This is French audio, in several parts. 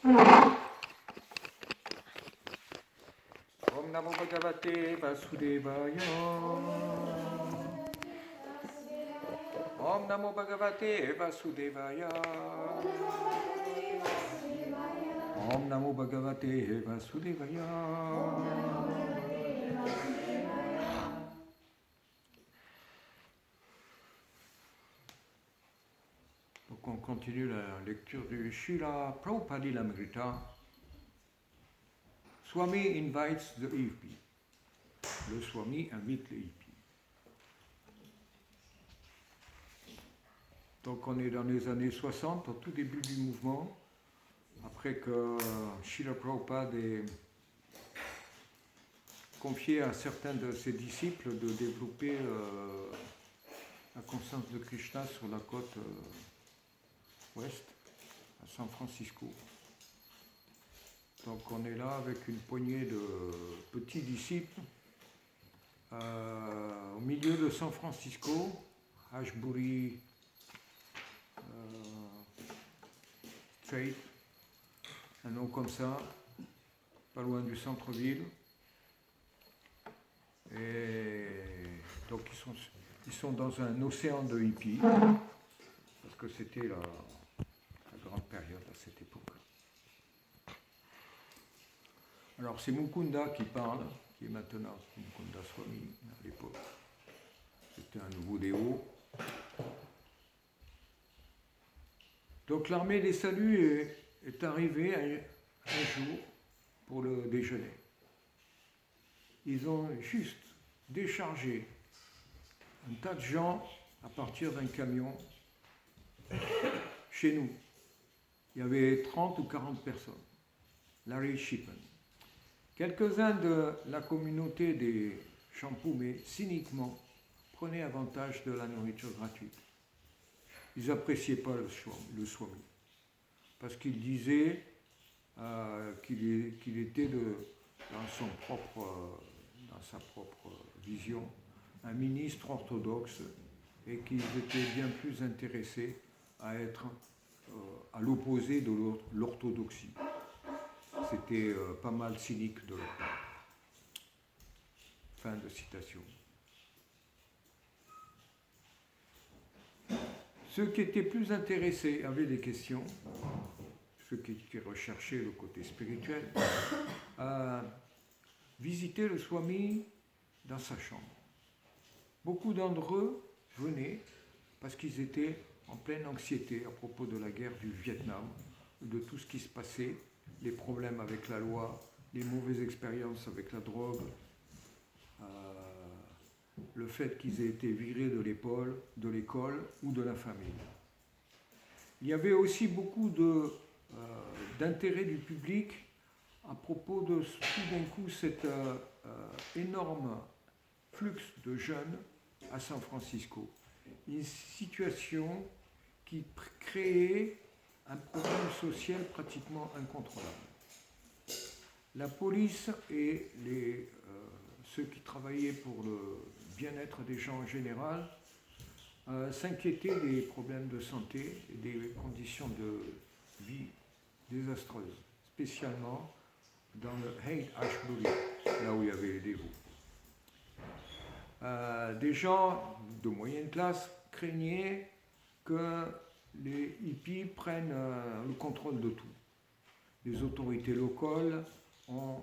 Om Namo Bhagavate Vasudevaya. Om Namo Bhagavate Vasudevaya. Om Namo Bhagavate Vasudevaya. Donc on continue la lecture du Srila Prabhupada Lamrita. Swami invites the hippie. Le Swami invite les hippies. Donc on est dans les années 60, au tout début du mouvement, après que Srila Prabhupada ait confié à certains de ses disciples de développer la conscience de Krishna sur la côte ouest, à San Francisco. Donc on est là avec une poignée de petits disciples au milieu de San Francisco, Ashbury Street, un nom comme ça, pas loin du centre-ville. Et donc ils sont dans un océan de hippies, parce que c'était la grande période à cette époque. Alors c'est Mukunda qui parle, qui est maintenant Mukunda Swami à l'époque. C'était un nouveau déo. Donc l'armée des saluts est arrivée un jour pour le déjeuner. Ils ont juste déchargé un tas de gens à partir d'un camion chez nous. Il y avait 30 ou 40 personnes. Larry Shippen. Quelques-uns de la communauté des Champoumés, cyniquement, prenaient avantage de la nourriture gratuite. Ils n'appréciaient pas le Swami, parce qu'ils disaient qu'il était dans sa propre vision, un ministre orthodoxe, et qu'ils étaient bien plus intéressés à être à l'opposé de l'orthodoxie. C'était pas mal cynique de leur part. Fin de citation. Ceux qui étaient plus intéressés avaient des questions, ceux qui recherchaient le côté spirituel, visitaient le Swami dans sa chambre. Beaucoup d'entre eux venaient parce qu'ils étaient en pleine anxiété à propos de la guerre du Vietnam, de tout ce qui se passait, les problèmes avec la loi, les mauvaises expériences avec la drogue, le fait qu'ils aient été virés de l'école ou de la famille. Il y avait aussi beaucoup d'intérêt du public à propos de tout d'un coup cet énorme flux de jeunes à San Francisco. Une situation qui créait un problème social pratiquement incontrôlable. La police et ceux qui travaillaient pour le bien-être des gens en général s'inquiétaient des problèmes de santé et des conditions de vie désastreuses, spécialement dans le Haight-Ashbury, là où il y avait les dévots. Des gens de moyenne classe craignaient que les hippies prennent le contrôle de tout. Les autorités locales ont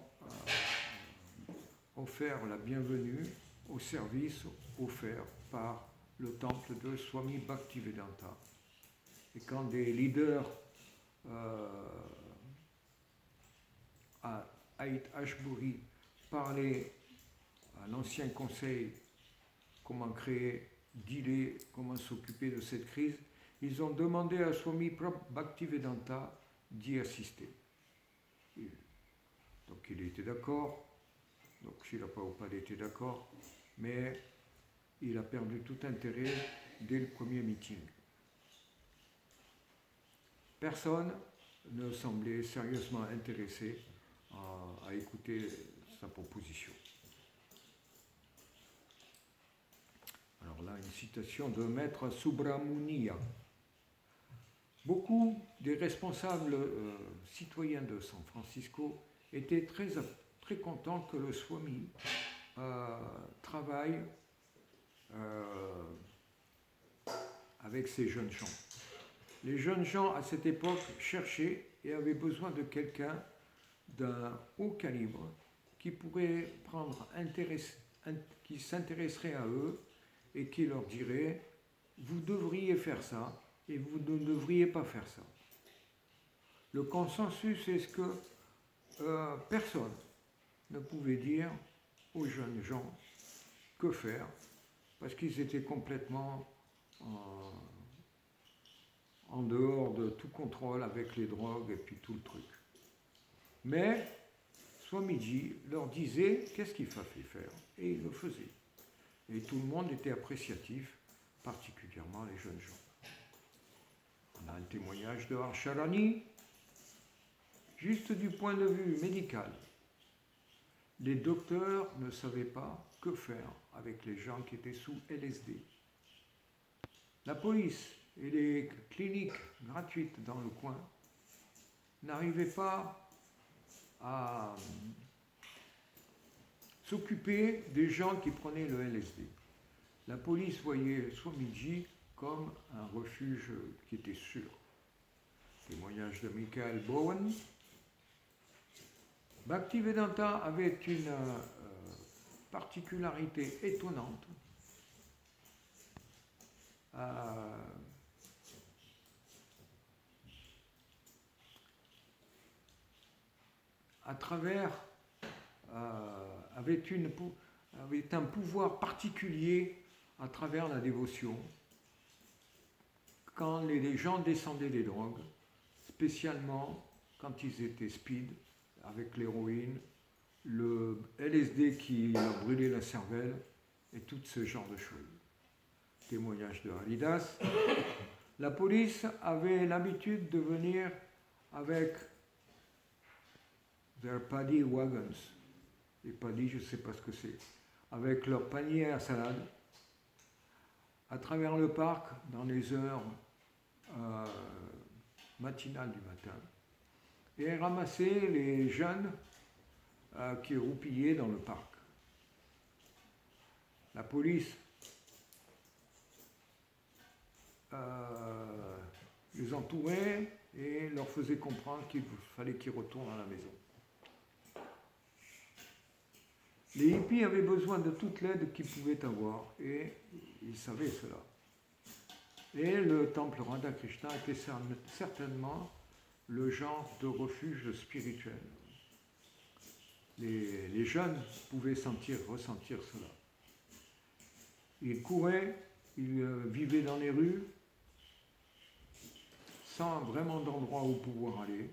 offert la bienvenue au service offert par le temple de Swami Bhaktivedanta. Et quand des leaders à Haight-Ashbury parlaient à l'ancien conseil comment créer, dealer, comment s'occuper de cette crise, ils ont demandé à Swami Bhaktivedanta d'y assister. Donc il était d'accord, donc Srila Prabhupada était d'accord, mais il a perdu tout intérêt dès le premier meeting. Personne ne semblait sérieusement intéressé à écouter sa proposition. Alors là, une citation de Maître Subramaniya. Beaucoup des responsables citoyens de San Francisco étaient très contents que le Swami travaille avec ces jeunes gens. Les jeunes gens à cette époque cherchaient et avaient besoin de quelqu'un d'un haut calibre qui pourrait qui s'intéresserait à eux et qui leur dirait « vous devriez faire ça et vous ne devriez pas faire ça ». Le consensus est que personne ne pouvait dire aux jeunes gens que faire parce qu'ils étaient complètement en dehors de tout contrôle avec les drogues et puis tout le truc. Mais Swamiji leur disait qu'est-ce qu'il fallait faire et il le faisait. Et tout le monde était appréciatif, particulièrement les jeunes gens. On a un témoignage de Harsharani, juste du point de vue médical. Les docteurs ne savaient pas que faire avec les gens qui étaient sous LSD. La police et les cliniques gratuites dans le coin n'arrivaient pas à s'occuper des gens qui prenaient le LSD. La police voyait Swamiji comme un refuge qui était sûr. Témoignage de Michael Bowen. Bhaktivedanta avait une particularité étonnante. À travers avait un pouvoir particulier à travers la dévotion quand les gens descendaient des drogues, spécialement quand ils étaient speed avec l'héroïne, le LSD qui leur brûlait la cervelle et tout ce genre de choses. Témoignage de Haridas. La police avait l'habitude de venir avec their paddy wagons. Les paddy, je ne sais pas ce que c'est. Avec leur panier à salade, à travers le parc, dans les heures matinales du matin, et ramasser les jeunes qui roupillaient dans le parc. La police les entourait et leur faisait comprendre qu'il fallait qu'ils retournent à la maison. Les hippies avaient besoin de toute l'aide qu'ils pouvaient avoir et ils savaient cela. Et le temple Radha-Krishna était certainement le genre de refuge spirituel. Les jeunes pouvaient ressentir cela. Ils couraient, ils vivaient dans les rues, sans vraiment d'endroit où pouvoir aller,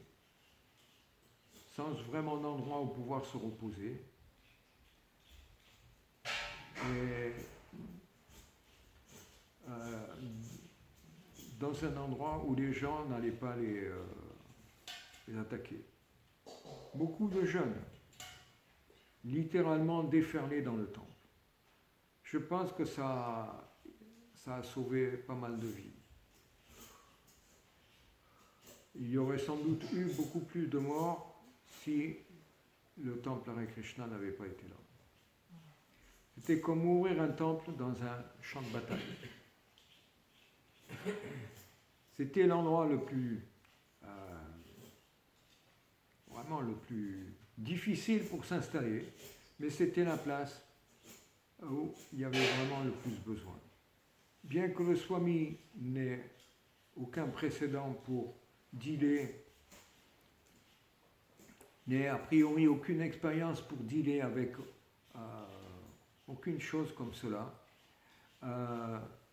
sans vraiment d'endroit où pouvoir se reposer. Et dans un endroit où les gens n'allaient pas les attaquer. Beaucoup de jeunes, littéralement déferlés dans le temple. Je pense que ça a sauvé pas mal de vies. Il y aurait sans doute eu beaucoup plus de morts si le temple Hare Krishna n'avait pas été là. C'était comme ouvrir un temple dans un champ de bataille. C'était l'endroit le plus, vraiment le plus difficile pour s'installer, mais c'était la place où il y avait vraiment le plus besoin. Bien que le Swami n'ait aucun précédent pour dealer, n'ait a priori aucune expérience pour dealer avec aucune chose comme cela,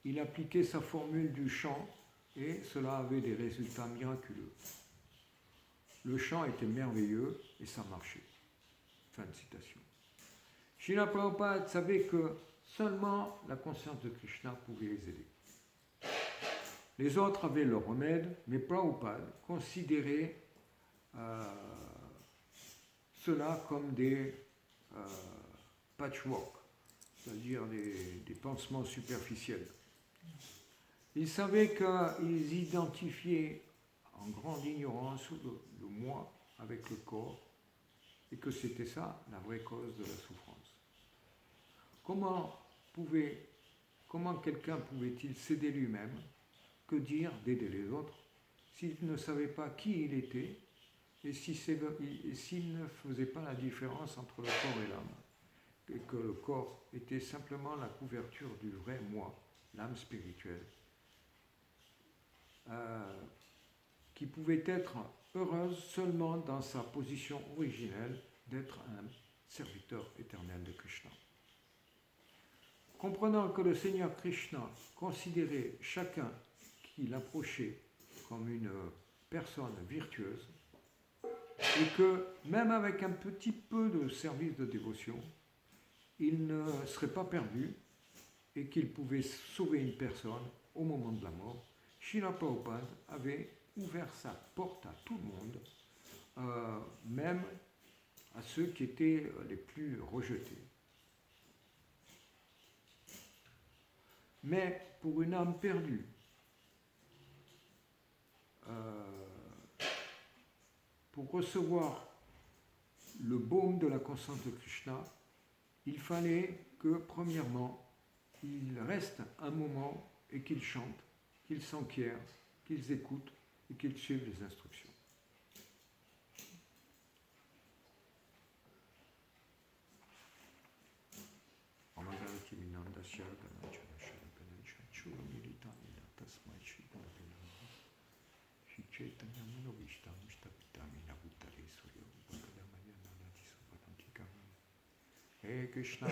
il appliquait sa formule du chant et cela avait des résultats miraculeux. Le chant était merveilleux et ça marchait. Fin de citation. Srila Prabhupada savait que seulement la conscience de Krishna pouvait les aider. Les autres avaient leur remède, mais Prabhupada considérait cela comme des patchwork, c'est-à-dire des pansements superficiels. Ils savaient qu'ils identifiaient en grande ignorance le moi avec le corps et que c'était ça la vraie cause de la souffrance. Comment quelqu'un pouvait-il s'aider lui-même? Que dire d'aider les autres s'il ne savait pas qui il était et s'il ne faisait pas la différence entre le corps et l'âme, et que le corps était simplement la couverture du vrai moi, l'âme spirituelle, qui pouvait être heureuse seulement dans sa position originelle d'être un serviteur éternel de Krishna. Comprenant que le Seigneur Krishna considérait chacun qui l'approchait comme une personne virtueuse, et que même avec un petit peu de service de dévotion, il ne serait pas perdu et qu'il pouvait sauver une personne au moment de la mort, Srila Prabhupada avait ouvert sa porte à tout le monde, même à ceux qui étaient les plus rejetés. Mais pour une âme perdue, pour recevoir le baume de la conscience de Krishna, il fallait que, premièrement, il reste un moment et qu'il chante, qu'ils s'enquièrent, qu'ils écoutent et qu'ils suivent les instructions. Hey Krishna,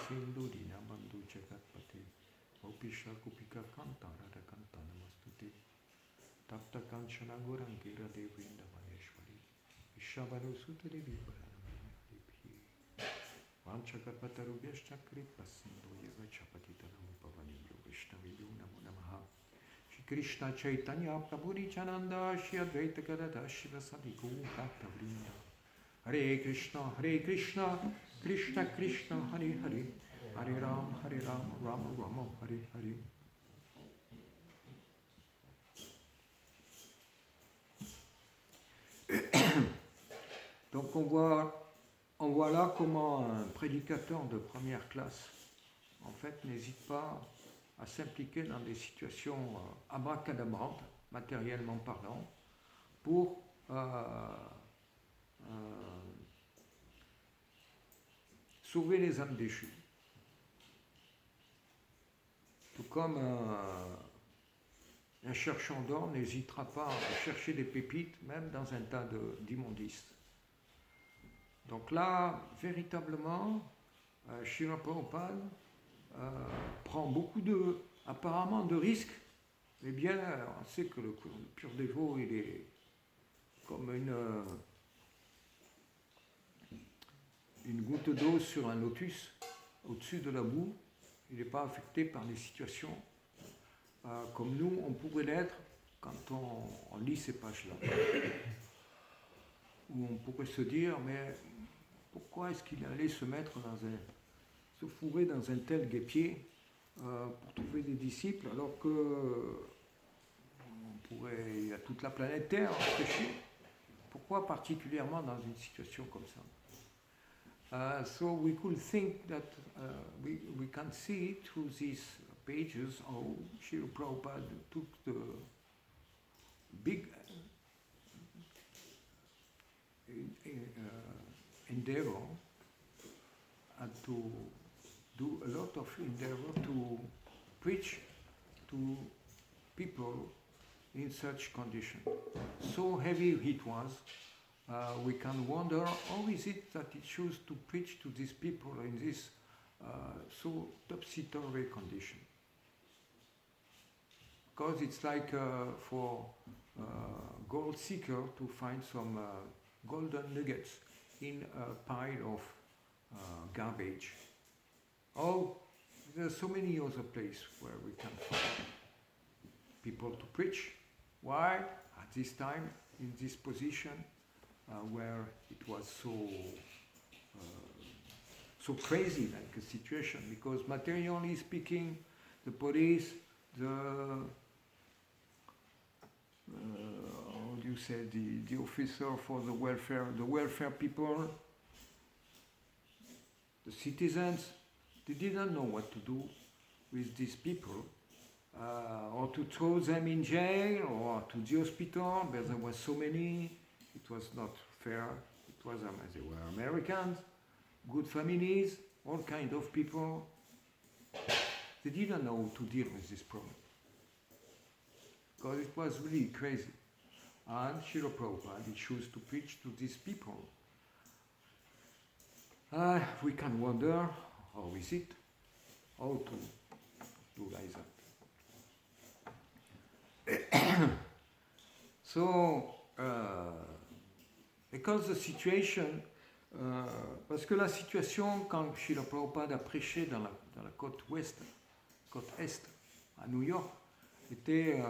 Sindhu Dina Bandhu Jagatpate, Gopisha Gopika Kanta Radha Kanta Namastute, Tapta Kanchana Gorangira Devrinda Maheshwari, Vishabharu Sutta Devi Paranamaya Devi, Vanchakarpataru Vyashta Kripa Sindhu Yaga Chapatitanam Pavani Vishna Vidu Namo Namaha, Shri Krishna Chaitanya Prabhu Nityananda, Shri Advaita Gadadha Shiva Sadhiku Bhakta Vrinda, Hare Krishna, Krishna Krishna, Hare Hare, Hare Ram, Rama Rama, Hare Hare. Donc on voit là comment un prédicateur de première classe, en fait, n'hésite pas à s'impliquer dans des situations abracadabrantes, matériellement parlant, pour sauver les âmes déchues. Tout comme un chercheur d'or n'hésitera pas à chercher des pépites, même dans un tas d'immondices. Donc là, véritablement, Srila Prabhupada prend beaucoup apparemment de risques, mais bien, on sait que le pur dévot, il est comme une goutte d'eau sur un lotus, au-dessus de la boue. Il n'est pas affecté par les situations comme nous, on pourrait l'être quand on lit ces pages-là. Où on pourrait se dire, mais pourquoi est-ce qu'il allait se fourrer dans un tel guêpier pour trouver des disciples, alors que il y a toute la planète Terre à prêcher. Pourquoi particulièrement dans une situation comme ça? So we could think that we can see through these pages how Srila Prabhupada took the big endeavor and to do a lot of endeavor to preach to people in such condition. So heavy it was, we can wonder how is it that he chose to preach to these people in this so topsy-turvy condition. Because it's like for a gold seeker to find some golden nuggets in a pile of garbage. Oh, there are so many other places where we can find people to preach. Why? At this time, in this position, where it was so crazy like a situation, because materially speaking, the police, how do you say, the officer for the welfare people, the citizens, they didn't know what to do with these people, or to throw them in jail or to the hospital, but there were so many, it was not fair. It was, they were Americans, good families, all kind of people. They didn't know how to deal with this problem, because it was really crazy. And Srila Prabhupada, he chose to preach to these people. We can wonder, how is it, how to do like that. So, because the situation, parce que la situation, quand Srila Prabhupada a prêché dans la côte ouest, côte est, à New York, était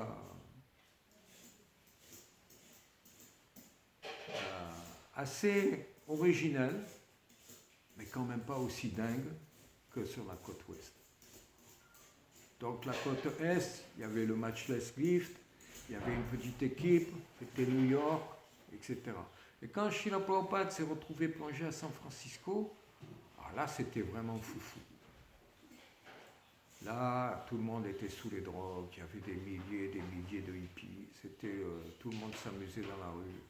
assez originelle, mais quand même pas aussi dingue que sur la côte ouest. Donc la côte est, il y avait le Matchless Gift, il y avait une petite équipe, c'était New York, etc. Et quand Srila Prabhupada s'est retrouvé plongé à San Francisco, alors là c'était vraiment foufou. Là, tout le monde était sous les drogues, il y avait des milliers de hippies, c'était, tout le monde s'amusait dans la rue.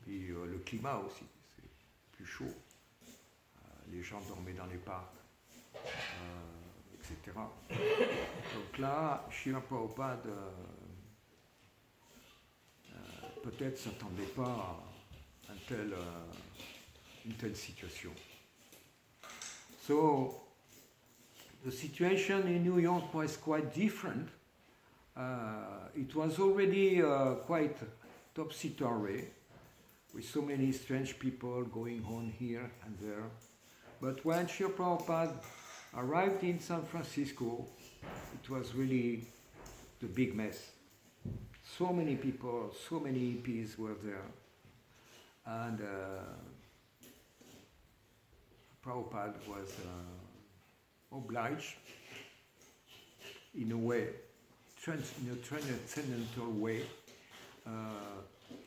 Puis le climat aussi, c'est plus chaud. Les gens dormaient dans les parcs, etc. Donc là, Srila Prabhupada peut-être ne s'attendait pas à une telle situation. So, the situation in New York was quite different. It was already quite topsy-turvy, with so many strange people going on here and there. But when Srila Prabhupada arrived in San Francisco, it was really the big mess. So many people, so many hippies were there. And Prabhupada was obliged, in a way, in a transcendental way,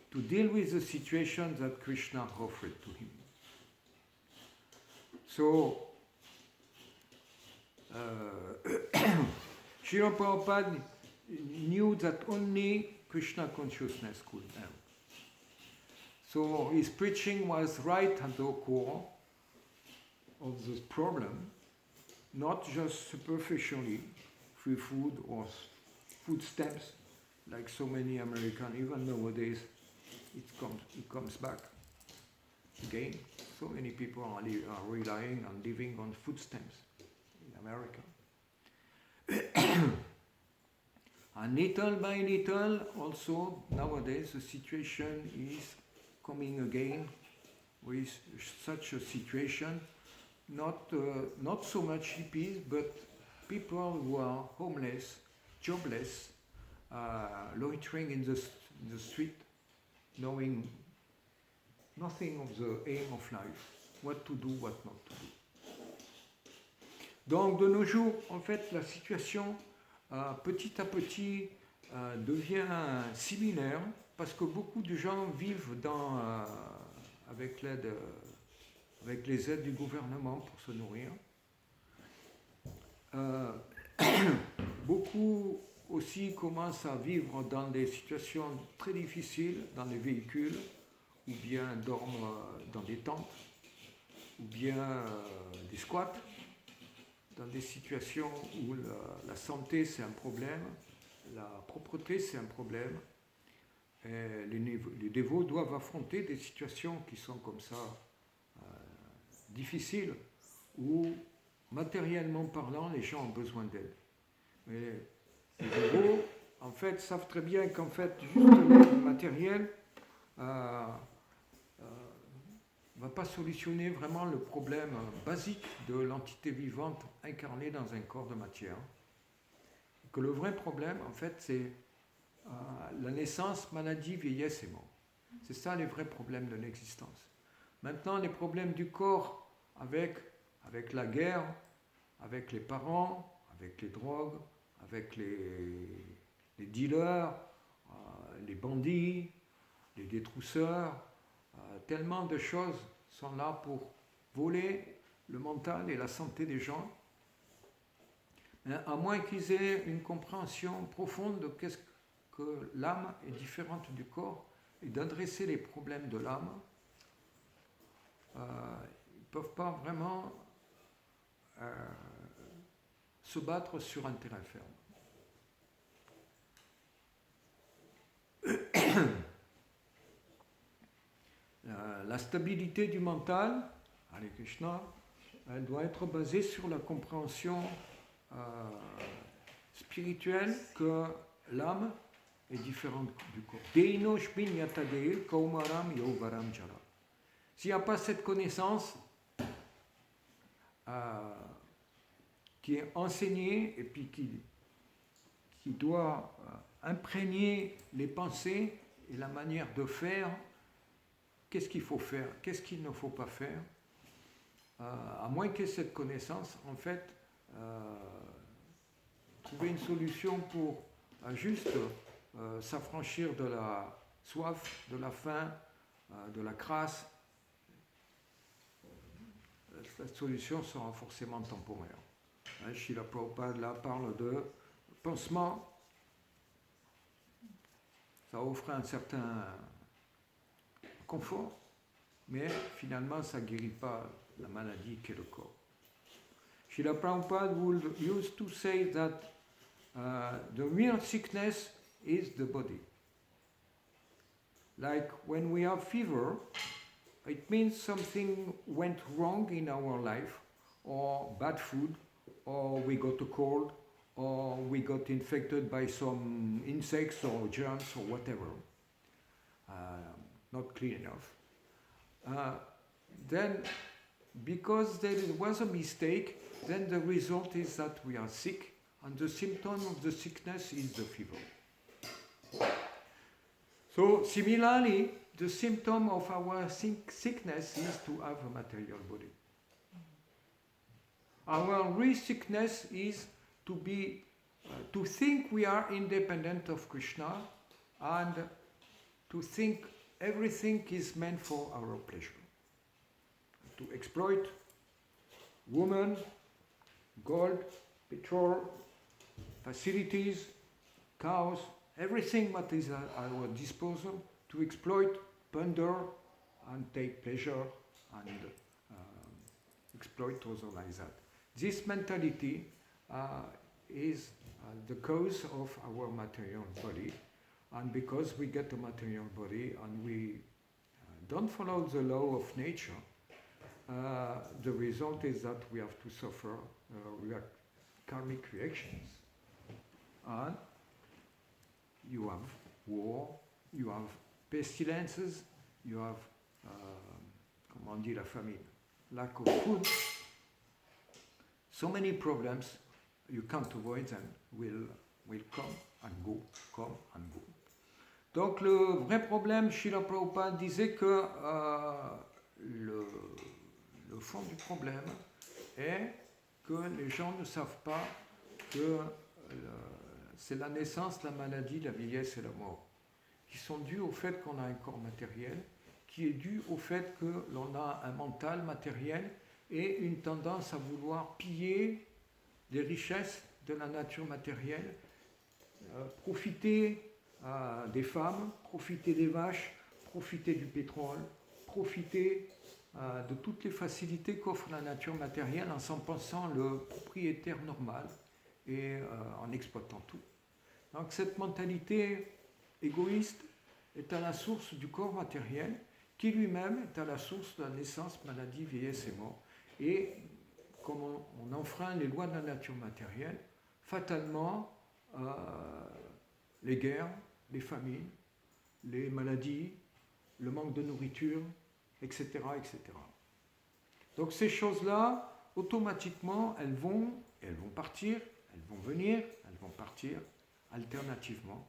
to deal with the situation that Krishna offered to him. So, Srila Prabhupada knew that only Krishna consciousness could help. So his preaching was right at the core of this problem, not just superficially, free food or food stamps, like so many Americans, even nowadays, it comes back again. So many people are relying on living on food stamps in America. And little by little, also, nowadays, the situation is coming again with such a situation, not so much hippies, but people who are homeless, jobless, loitering in the street, knowing nothing of the aim of life, what to do, what not to do. Donc de nos jours, en fait, la situation petit à petit devient similaire parce que beaucoup de gens vivent avec les aides du gouvernement pour se nourrir. Beaucoup aussi commencent à vivre dans des situations très difficiles, dans les véhicules, ou bien dorment dans des tentes, ou bien des squats, dans des situations où la santé c'est un problème, la propreté c'est un problème. Et les dévots doivent affronter des situations qui sont comme ça difficiles, où matériellement parlant les gens ont besoin d'aide. Mais les dévots en fait savent très bien qu'en fait juste l'aide matérielle va pas solutionner vraiment le problème basique de l'entité vivante incarnée dans un corps de matière. Que le vrai problème, en fait, c'est la naissance, maladie, vieillesse et mort. C'est ça les vrais problèmes de l'existence. Maintenant, les problèmes du corps avec la guerre, avec les parents, avec les drogues, avec les dealers, les bandits, les détrousseurs. Tellement de choses sont là pour voler le mental et la santé des gens, à moins qu'ils aient une compréhension profonde de qu'est-ce que l'âme est différente du corps et d'adresser les problèmes de l'âme. Ils ne peuvent pas vraiment se battre sur un terrain ferme. La stabilité du mental, Hare Krishna, elle doit être basée sur la compréhension spirituelle que l'âme est différente du corps. Deino shpin yatade kaumaram yovaram jara. S'il n'y a pas cette connaissance qui est enseignée et puis qui doit imprégner les pensées et la manière de faire, qu'est-ce qu'il faut faire, qu'est-ce qu'il ne faut pas faire, à moins qu'il y ait cette connaissance, en fait, trouver une solution pour juste s'affranchir de la soif, de la faim, de la crasse. Cette solution sera forcément temporaire. Srila Prabhupada là parle de pansement. Ça offre un certain confort, mais finalement ça ne guérit pas la maladie qu'est le corps. Srila Prabhupada used to say that the real sickness is the body. Like when we have fever, it means something went wrong in our life, or bad food, or we got a cold, or we got infected by some insects or germs or whatever, not clean enough. Then, because there was a mistake, then the result is that we are sick, and the symptom of the sickness is the fever. So, similarly, the symptom of our sickness is to have a material body. Our real sickness is to think we are independent of Krishna and to think everything is meant for our pleasure. To exploit women, gold, petrol, facilities, cows, everything that is at our disposal, to exploit, plunder, and take pleasure and exploit others like that. This mentality is the cause of our material body, and because we get a material body and we don't follow the law of nature, the result is that we have to suffer karmic reactions. And you have war, you have pestilences, you have, comment on dit, la famine, lack of food. So many problems, you can't avoid them, will come and go, come and go. Donc le vrai problème, Srila Prabhupada disait que le fond du problème est que les gens ne savent pas que c'est la naissance, la maladie, la vieillesse et la mort, qui sont dues au fait qu'on a un corps matériel, qui est dû au fait que l'on a un mental matériel et une tendance à vouloir piller les richesses de la nature matérielle, profiter des femmes, profiter des vaches, profiter du pétrole, profiter de toutes les facilités qu'offre la nature matérielle en s'en pensant le propriétaire normal et en exploitant tout. Donc cette mentalité égoïste est à la source du corps matériel qui lui-même est à la source de la naissance, maladie, vieillesse et mort. Et comme on enfreint les lois de la nature matérielle, fatalement, les guerres, les famines, les maladies, le manque de nourriture, etc., etc. Donc ces choses-là, automatiquement, elles vont partir, elles vont venir, elles vont partir alternativement.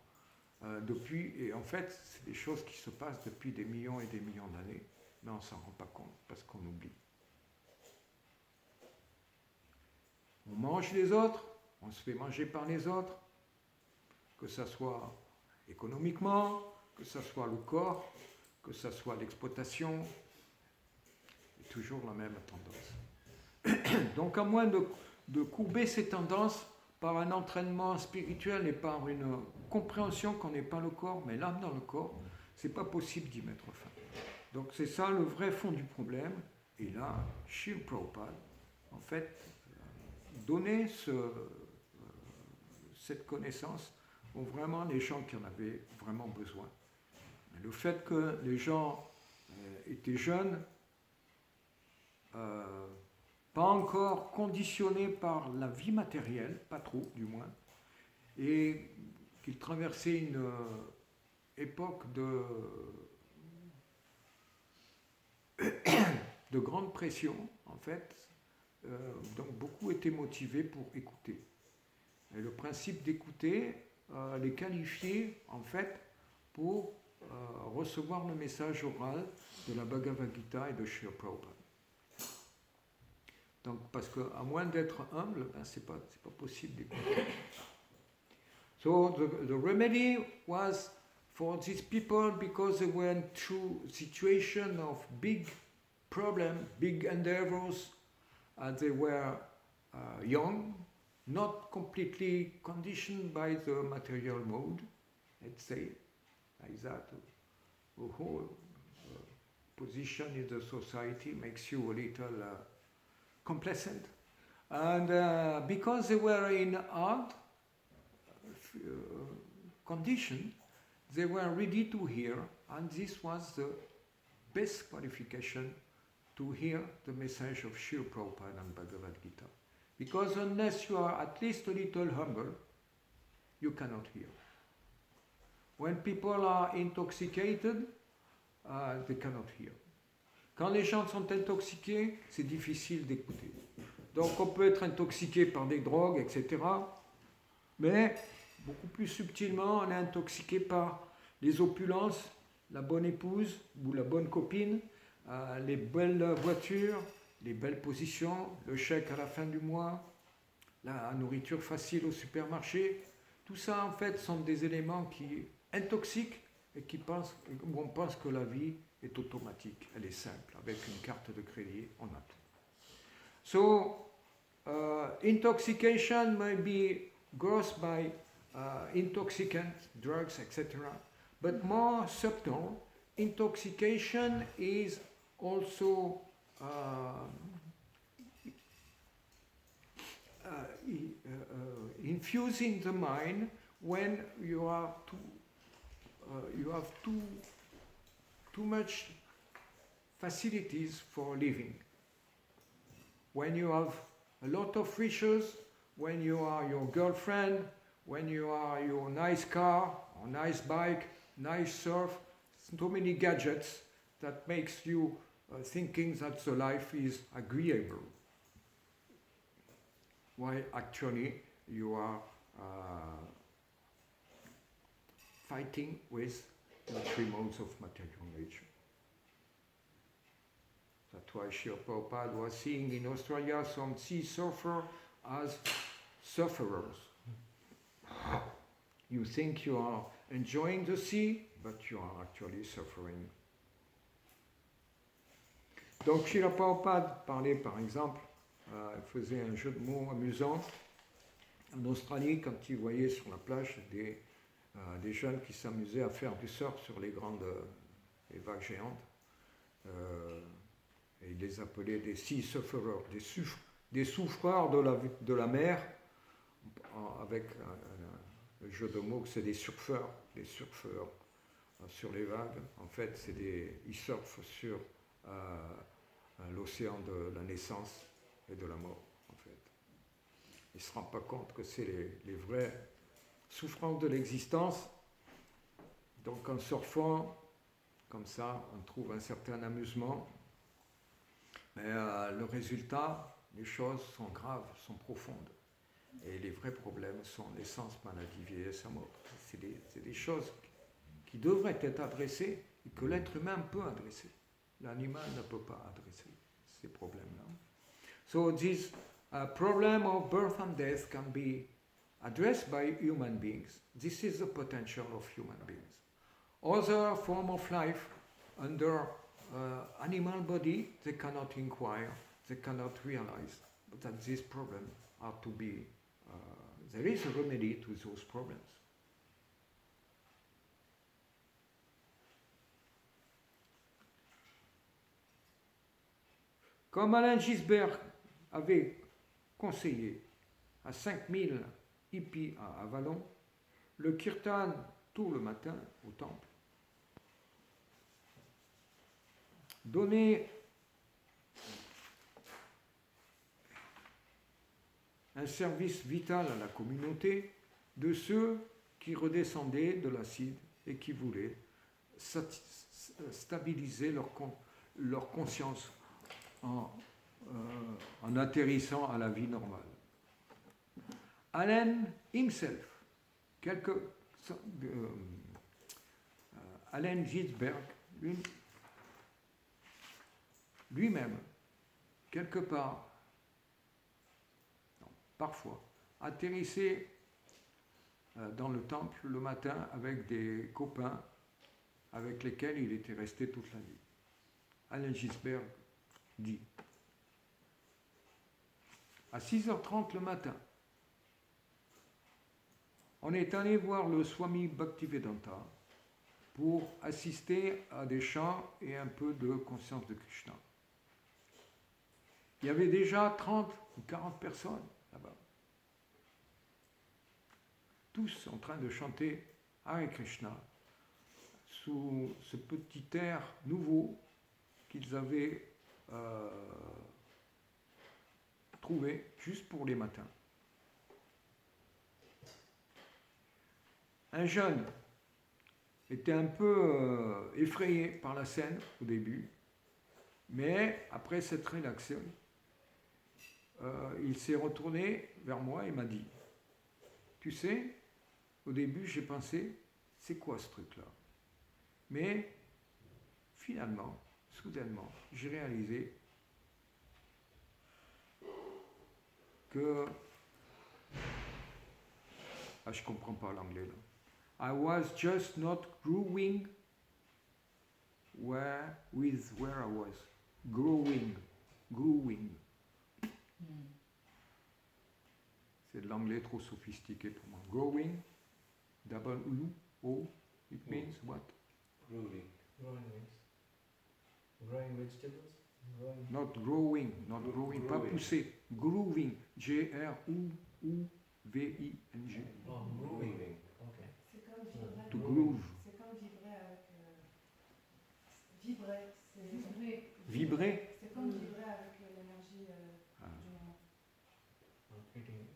Et en fait, c'est des choses qui se passent depuis des millions et des millions d'années, mais on ne s'en rend pas compte parce qu'on oublie. On mange les autres, on se fait manger par les autres, que ce soit économiquement, que ce soit le corps, que ce soit l'exploitation, c'est toujours la même tendance. Donc à moins de courber ces tendances par un entraînement spirituel et par une compréhension qu'on n'est pas le corps, mais l'âme dans le corps, c'est pas possible d'y mettre fin. Donc c'est ça le vrai fond du problème. Et là, Srila Prabhupada, en fait, donnait cette connaissance aux vraiment les gens qui en avaient vraiment besoin. Et le fait que les gens étaient jeunes, pas encore conditionnés par la vie matérielle, pas trop du moins, et qu'ils traversaient une époque de grande pression, en fait, donc beaucoup étaient motivés pour écouter. Et le principe d'écouter les qualifiait, en fait, pour recevoir le message oral de la Bhagavad Gita et de Srila Prabhupada. Donc, parce qu'à moins d'être humble, ben, c'est pas possible d'écouter. So the remedy was for these people, because they went through situation of big problem, big endeavors, and they were young, not completely conditioned by the material mode, let's say, like that. The whole position in the society makes you a little complacent. And because they were in hard condition, they were ready to hear, and this was the best qualification to hear the message of Srila Prabhupada and Bhagavad Gita. Because unless you are at least a little humble, you cannot hear. When people are intoxicated, they cannot hear. Quand les gens sont intoxiqués, c'est difficile d'écouter. Donc on peut être intoxiqué par des drogues, etc. Mais beaucoup plus subtilement, on est intoxiqué par les opulences, la bonne épouse ou la bonne copine, les belles voitures, les belles positions, le chèque à la fin du mois, la nourriture facile au supermarché. Tout ça, en fait, sont des éléments qui intoxiquent et où on pense que la vie est automatique, elle est simple. Avec une carte de crédit, on a tout. So, intoxication may be caused by intoxicants, drugs, etc. But more subtle, intoxication is also infusing the mind when you have too much facilities for living. When you have a lot of riches, when you are your girlfriend, when you are your nice car, or nice bike, nice surf, so many gadgets that makes you thinking that the life is agreeable. While actually you are fighting with the three modes of material nature. That's why Srila Prabhupada was seeing in Australia some sea surfers as sufferers. You think you are enjoying the sea, but you are actually suffering. Donc Srila Prabhupada parlait par exemple, il faisait un jeu de mots amusant en Australie quand il voyait sur la plage des jeunes qui s'amusaient à faire du surf sur les vagues géantes. Et il les appelait des sea sufferers, des souffreurs de la mer, avec le jeu de mots que c'est des surfeurs sur les vagues. En fait, ils surfent sur l'océan de la naissance et de la mort, en fait. Ils ne se rendent pas compte que c'est les vraies souffrances de l'existence. Donc en surfant, comme ça, on trouve un certain amusement. Mais le résultat, les choses sont graves, sont profondes. Et les vrais problèmes sont naissance, maladie, vieillesse et mort. C'est des choses qui devraient être adressées et que l'être humain peut adresser. L'animal ne peut pas adresser ces problèmes-là. So this a problem of birth and death can be addressed by human beings. This is the potential of human beings. Other form of life under animal body, they cannot inquire, they cannot realize that these problems are to be, there is a remedy to those problems. Comme Allen Ginsberg avait conseillé à 5000 hippies à Avalon, le kirtan tout le matin au temple, donner un service vital à la communauté de ceux qui redescendaient de l'acide et qui voulaient stabiliser leur conscience en atterrissant à la vie normale. Allen himself, Allen Ginsberg, lui-même, quelque part, parfois, atterrissait dans le temple le matin avec des copains avec lesquels il était resté toute la vie. Allen Ginsberg dit, à 6h30 le matin, on est allé voir le Swami Bhaktivedanta pour assister à des chants et un peu de conscience de Krishna. Il y avait déjà 30 ou 40 personnes là-bas, tous en train de chanter Hare Krishna sous ce petit air nouveau qu'ils avaient trouvé juste pour les matins. Un jeune était un peu effrayé par la scène au début, mais après s'être relaxé, il s'est retourné vers moi et m'a dit, tu sais, au début j'ai pensé, c'est quoi ce truc-là? Mais finalement, soudainement, j'ai réalisé que... Ah, je ne comprends pas l'anglais là. I was just not growing where I was. Growing. C'est de l'anglais trop sophistiqué pour moi. Growing, double U, O, it means what? Growing. Growing vegetables? Not growing, pas pousser. Growing, G-R-O-U-V-I-N-G. Oh, Moving. Okay. C'est comme vibrer. To groove. C'est comme vibrer avec. Vibrer. Vibrer. C'est comme vibrer avec l'énergie du moment. Not fitting.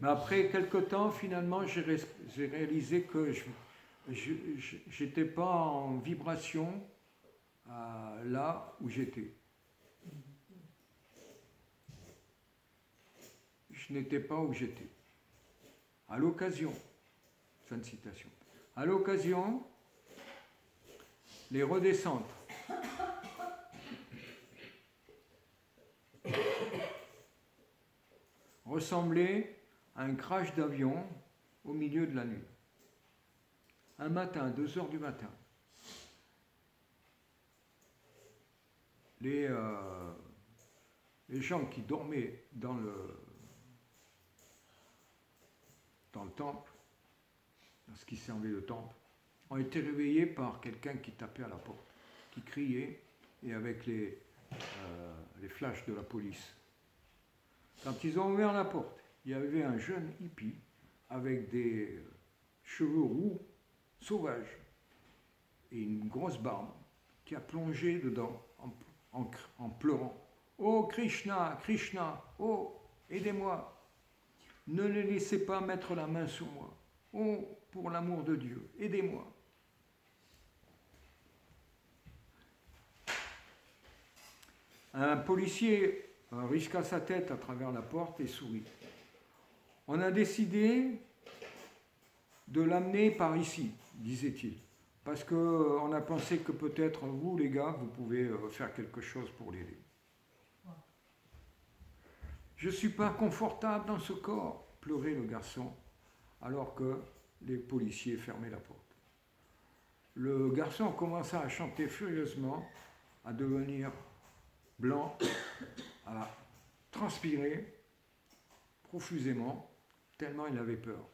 Mais après quelque temps, finalement, j'ai réalisé que je n'étais pas en vibration là où j'étais. Je n'étais pas où j'étais. À l'occasion, fin de citation, à l'occasion, les redescentes ressemblaient à un crash d'avion au milieu de la nuit. Un matin, 2h du matin, les gens qui dormaient dans le temple, dans ce qui servait de temple, ont été réveillés par quelqu'un qui tapait à la porte, qui criait, et avec les flashs de la police. Quand ils ont ouvert la porte, il y avait un jeune hippie avec des cheveux roux, sauvages, et une grosse barbe, qui a plongé dedans en pleurant. « Oh Krishna, Krishna, oh, aidez-moi! Ne les laissez pas mettre la main sur moi. Oh, pour l'amour de Dieu, aidez-moi. » Un policier risqua sa tête à travers la porte et sourit. On a décidé de l'amener par ici, disait-il, parce qu'on a pensé que peut-être vous, les gars, vous pouvez faire quelque chose pour l'aider. Je ne suis pas confortable dans ce corps, pleurait le garçon, alors que les policiers fermaient la porte. Le garçon commença à chanter furieusement, à devenir blanc, à transpirer profusément, tellement il avait peur.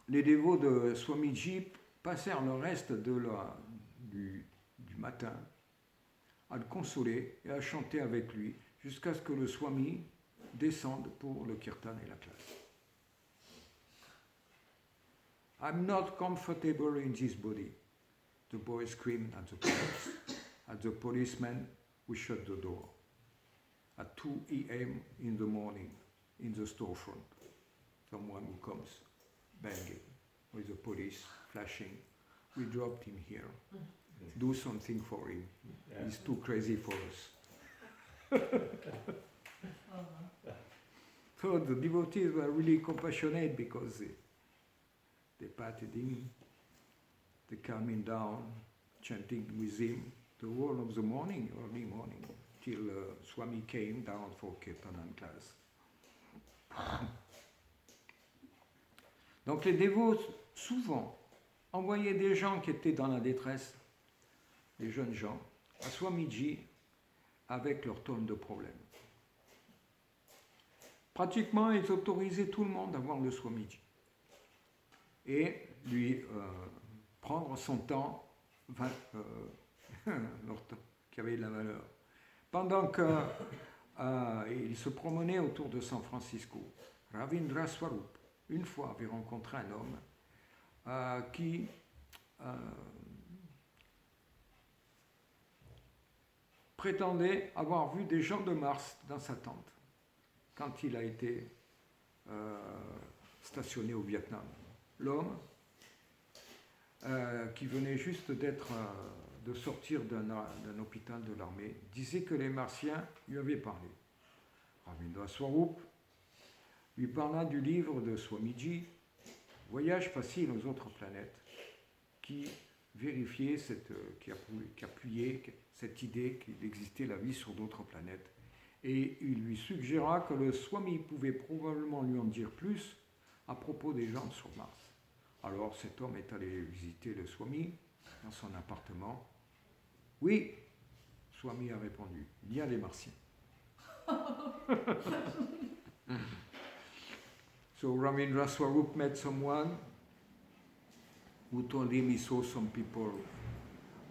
Les dévots de Swamiji passèrent le reste du matin à le consoler et à chanter avec lui jusqu'à ce que le Swami descende pour le kirtan et la classe. I'm not comfortable in this body. The boy screamed at the police. At the policeman, we shut the door. At 2 a.m. in the morning, in the storefront, someone who comes banging with the police flashing. We dropped him here. Do something for him. Yeah. He's too crazy for us. So the devotees were really compassionate because they patted him, they calmed him down, chanting with him the whole of the morning, early morning, till Swami came down for Kirtan and class. Donc les dévots, souvent, envoyaient des gens qui étaient dans la détresse, des jeunes gens, à Swamiji avec leurs tonnes de problèmes. Pratiquement, ils autorisaient tout le monde à voir le Swamiji et lui prendre son temps, leur temps qui avait de la valeur. Pendant qu'il se promenait autour de San Francisco, Ravindra Swarup, une fois, avait rencontré un homme qui prétendait avoir vu des gens de Mars dans sa tente quand il a été stationné au Vietnam. L'homme, qui venait juste de sortir d'un hôpital de l'armée, disait que les Martiens lui avaient parlé. Ravindra Swarup lui parla du livre de Swamiji, Voyage facile aux autres planètes, qui vérifiait, qui appuyait cette idée qu'il existait la vie sur d'autres planètes. Et il lui suggéra que le Swami pouvait probablement lui en dire plus à propos des gens sur Mars. Alors cet homme est allé visiter le Swami dans son appartement. Oui, Swami a répondu, il y a des Martiens. So Ravindra Swarup met someone who told him he saw some people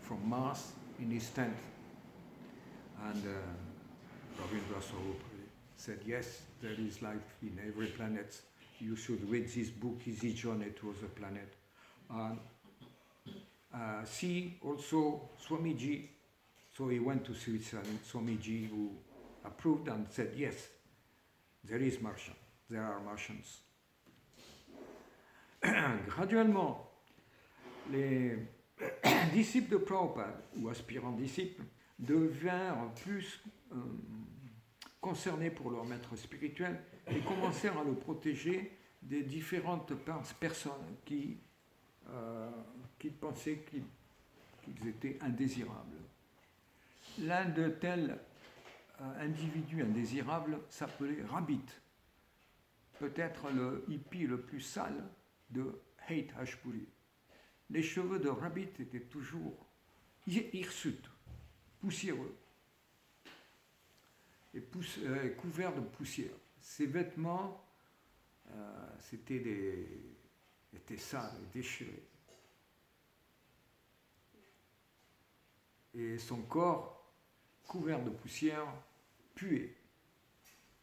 from Mars in his tent. And Ravindra Swarup said, yes, there is life in every planet. You should read this book, Easy Journey to the Planet. And see also Swamiji. So he went to Switzerland, Swamiji, who approved and said, yes, there are Martians. Graduellement, les disciples de Prabhupada, ou aspirants disciples, devinrent plus concernés pour leur maître spirituel et commencèrent à le protéger des différentes personnes qui pensaient qu'ils étaient indésirables. L'un de tels individus indésirables s'appelait Rabbit, peut-être le hippie le plus sale de Haight Ashbury. Les cheveux de Rabbit étaient toujours hirsutes, poussiéreux et couverts de poussière. Ses vêtements étaient sales et déchirés. Et son corps, couvert de poussière, puait.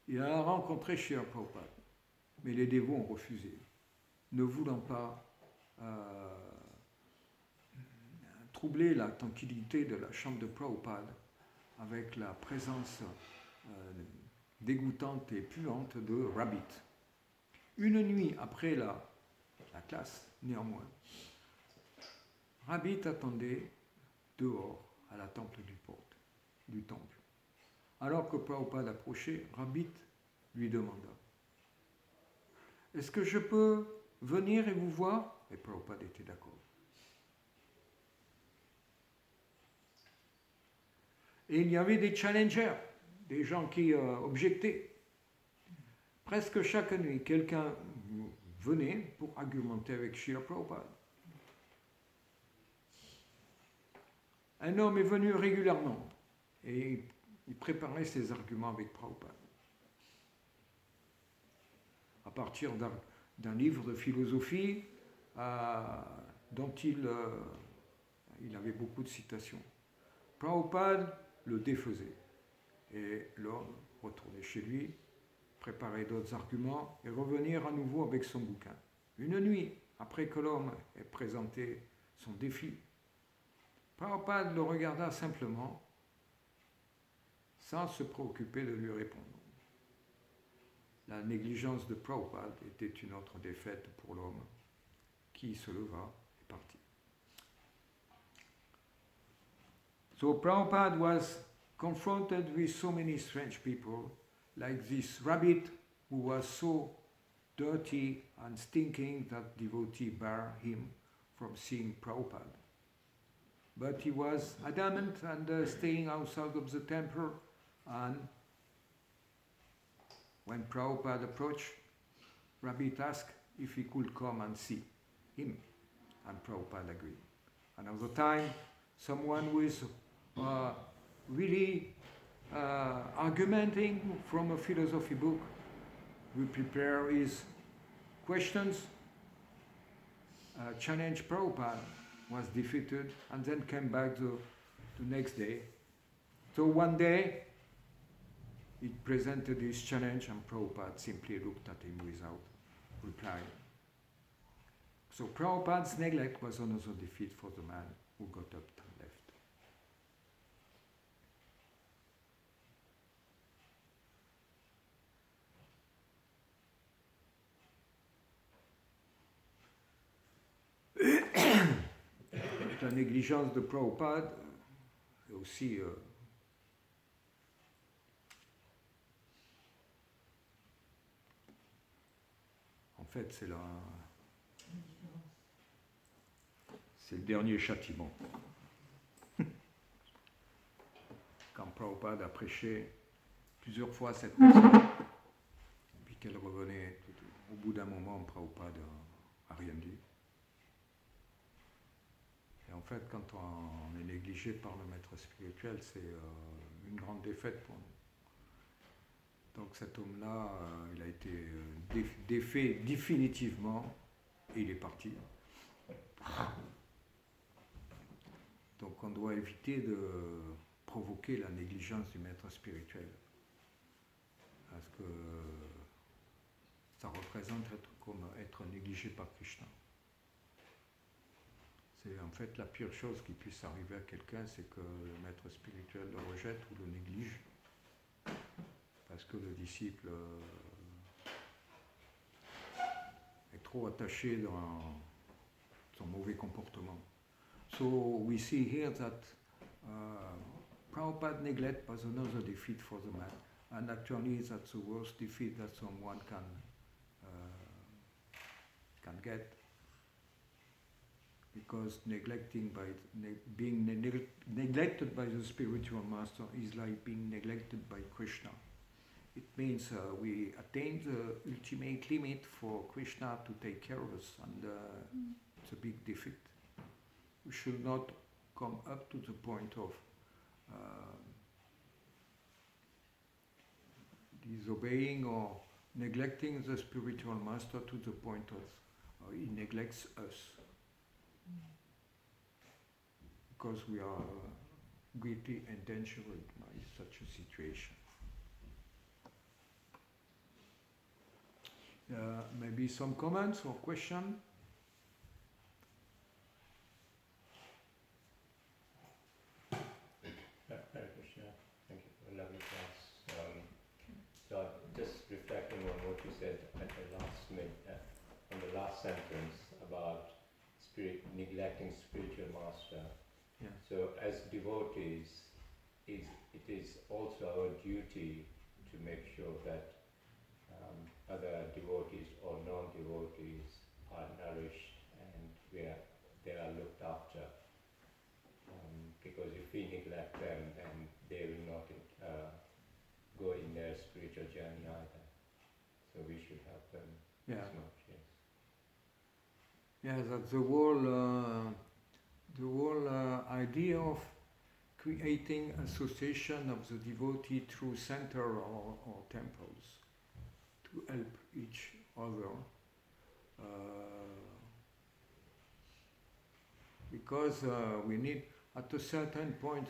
Il a rencontré Srila Prabhupada, mais les dévots ont refusé, ne voulant pas troubler la tranquillité de la chambre de Prabhupada avec la présence dégoûtante et puante de Rabbit. Une nuit après la classe, néanmoins, Rabbit attendait dehors à la temple du temple. Alors que Prabhupada approchait, Rabbit lui demanda « Est-ce que je peux venir et vous voir ?» Et Prabhupada était d'accord. Et il y avait des challengers, des gens qui objectaient. Presque chaque nuit, quelqu'un venait pour argumenter avec Srila Prabhupada. Un homme est venu régulièrement et il préparait ses arguments avec Prabhupada. À partir d'un livre de philosophie dont il avait beaucoup de citations. Prabhupada le défaisait. Et l'homme retournait chez lui, préparer d'autres arguments et revenir à nouveau avec son bouquin. Une nuit, après que l'homme ait présenté son défi, Prabhupada le regarda simplement, sans se préoccuper de lui répondre. La négligence de Prabhupada était une autre défaite pour l'homme, qui se leva et partit. So Prabhupada was confronted with so many strange people, like this rabbit who was so dirty and stinking that devotee barred him from seeing Prabhupada. But he was adamant and staying outside of the temple, and when Prabhupada approached, Rabbit asked if he could come and see him, and Prabhupada agreed. Another time, someone was really argumenting from a philosophy book. We prepare his questions, challenged Prabhupada, was defeated, and then came back the next day. So one day, he presented his challenge, and Prabhupada simply looked at him without replying. So Prabhupada's neglect was another defeat for the man who got up and left. La négligence de Prabhupada est aussi en fait c'est le dernier châtiment. Quand Prabhupada a prêché plusieurs fois cette personne, puis qu'elle revenait, au bout d'un moment, Prabhupada n'a rien dit. Et en fait, quand on est négligé par le maître spirituel, c'est une grande défaite pour nous. Donc cet homme-là, il a été défait définitivement et il est parti. Donc on doit éviter de provoquer la négligence du maître spirituel. Parce que ça représente comme être négligé par Krishna. C'est en fait la pire chose qui puisse arriver à quelqu'un, c'est que le maître spirituel le rejette ou le néglige. Parce que le disciple est trop attaché dans son mauvais comportement. So we see here that Prabhupada's neglect was another defeat for the man. And actually that's the worst defeat that someone can get. Because being neglected by the spiritual master is like being neglected by Krishna. It means we attain the ultimate limit for Krishna to take care of us, and it's a big defeat. We should not come up to the point of disobeying or neglecting the spiritual master to the point of he neglects us. Because we are greatly endangered by such a situation. Maybe some comments or questions? Hare Krishna, thank you for a lovely class. So just reflecting on what you said at the on the last sentence about neglecting spiritual master. Yeah. So as devotees, it is also our duty to make sure that other devotees or non-devotees are nourished and they are looked after. Because if we neglect them, then they will not spiritual journey either. So we should help them Yeah. as much, yes. Yeah, that's the whole idea of creating association of the devotee through center or temples to help each other. Because we need, at a certain point,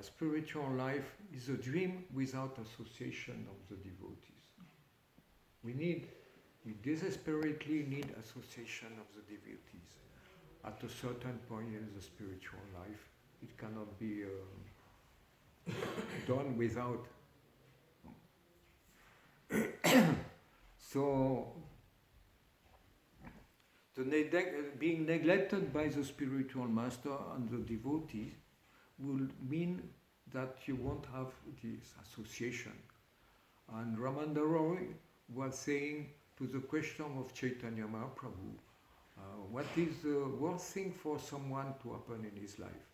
spiritual life is a dream without association of the devotees. We desperately need association of the devotees. At a certain point in the spiritual life, it cannot be done without. So, being neglected by the spiritual master and the devotee will mean that you won't have this association. And Ramananda Roy was saying to the question of Chaitanya Mahaprabhu, what is the worst thing for someone to happen in his life?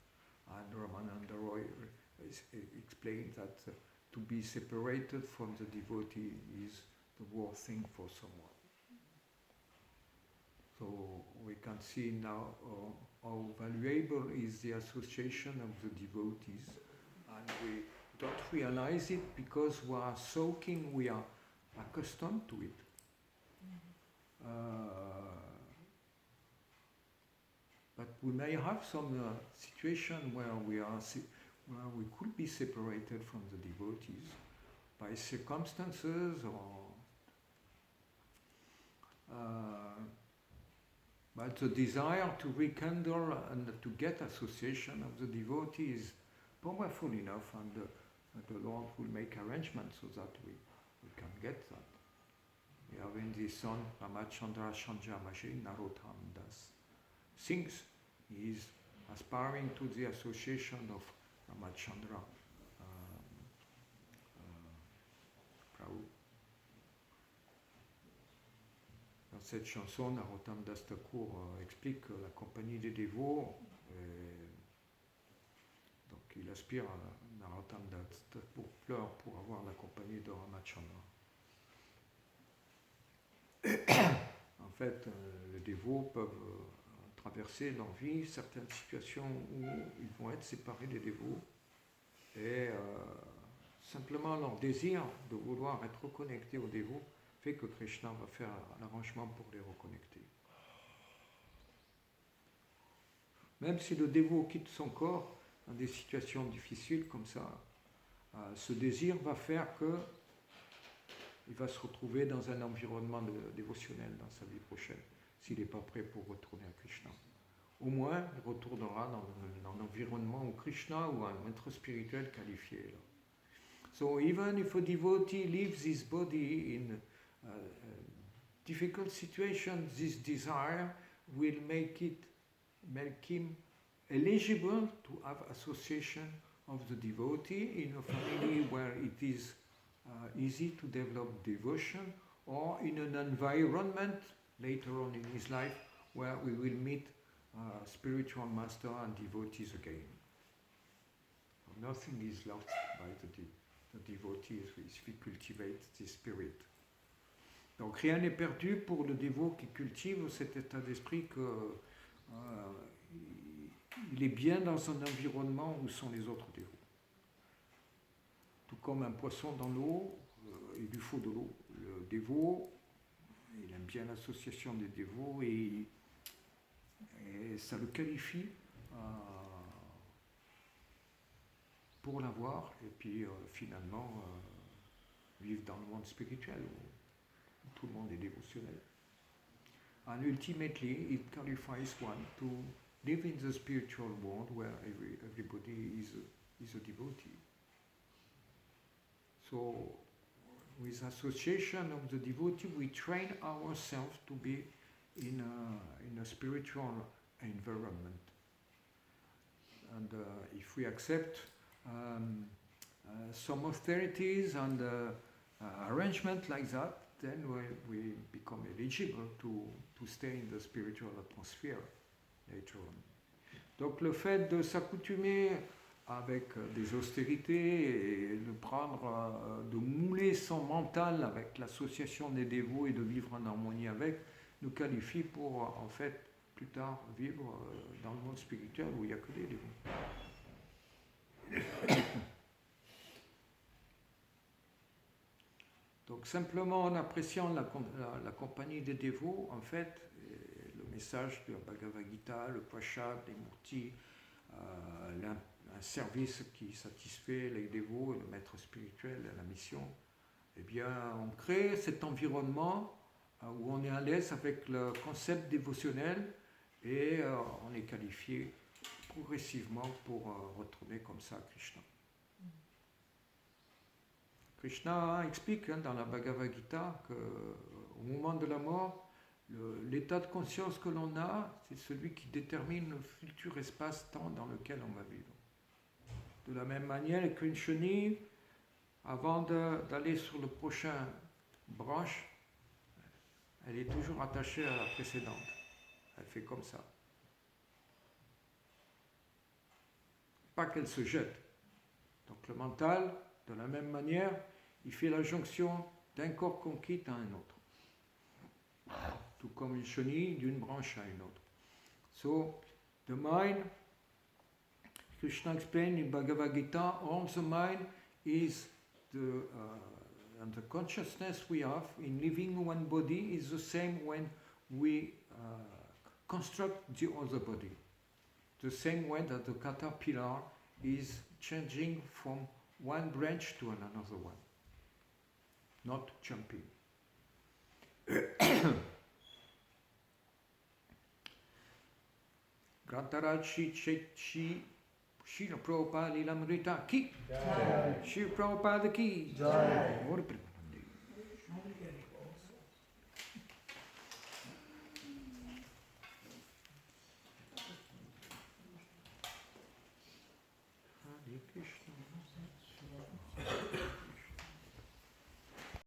And Ramananda Roy explained that to be separated from the devotee is the worst thing for someone. So we can see now how valuable is the association of the devotees, and we don't realize it because we are soaking, we are accustomed to it. But we may have some situation where where we could be separated from the devotees by circumstances or. But the desire to rekindle and to get association of the devotee is powerful enough, and the Lord will make arrangements so that we can get that. We have in this song, Ramachandra Shanjamashi Narottam Das sings, he is aspiring to the association of Ramachandra Prabhu. Dans cette chanson, Narottam Das Thakur explique que la compagnie des dévots, donc il aspire à Narottam Das Thakur pour avoir la compagnie de Ramachandra. En fait, les dévots peuvent traverser dans la vie certaines situations où ils vont être séparés des dévots et simplement leur désir de vouloir être reconnectés aux dévots fait que Krishna va faire l'arrangement pour les reconnecter. Même si le dévot quitte son corps dans des situations difficiles comme ça, ce désir va faire que il va se retrouver dans un environnement dévotionnel dans sa vie prochaine, s'il n'est pas prêt pour retourner à Krishna. Au moins, il retournera dans l'environnement où Krishna ou un maître spirituel qualifié. Là. So even if a devotee leaves his body in difficult situations, this desire will make him eligible to have association of the devotee in a family where it is easy to develop devotion, or in an environment later on in his life where we will meet spiritual master and devotees again. Nothing is lost by the devotees if we cultivate this spirit. Donc rien n'est perdu pour le dévot qui cultive cet état d'esprit que il est bien dans un environnement où sont les autres dévots. Tout comme un poisson dans l'eau, il lui faut de l'eau. Le dévot, il aime bien l'association des dévots et ça le qualifie pour l'avoir et puis finalement vivre dans le monde spirituel où tout le monde est dévotionnel. And ultimately it qualifies one to live in the spiritual world where everybody is a devotee. So, with association of the devotee, we train ourselves to be in a spiritual environment. And if we accept some austerities and arrangement like that, then we become eligible to stay in the spiritual atmosphere later on. Donc le fait de s'accoutumer avec des austérités et de mouler qualifier son mental avec l'association des dévots et de vivre en harmonie avec, nous qualifie pour, en fait, plus tard, vivre dans le monde spirituel où il n'y a que des dévots. Donc simplement en appréciant la compagnie des dévots, en fait, le message de la Bhagavad Gita, le prashad, les murtis, un service qui satisfait les dévots, le maître spirituel, la mission, eh bien, on crée cet environnement où on est à l'aise avec le concept dévotionnel et on est qualifié progressivement pour retourner comme ça à Krishna. Krishna explique dans la Bhagavad Gita qu'au moment de la mort, l'état de conscience que l'on a, c'est celui qui détermine le futur espace-temps dans lequel on va vivre. De la même manière qu'une chenille, avant d'aller sur le prochain branche, elle est toujours attachée à la précédente. Elle fait comme ça. Pas qu'elle se jette. Donc le mental, de la même manière, il fait la jonction d'un corps qu'on quitte à un autre. Tout comme une chenille d'une branche à une autre. So, the mind, Krishna explained in Bhagavad Gita, all the mind is and the consciousness we have in living one body is the same when we construct the other body. The same way that the caterpillar is changing from one branch to another one, not jumping. Grantaraj Srila Prabhupada Lilamrita Ki Srila Prabhupada Ki Jai. Gaura Premanande. Hare Krishna.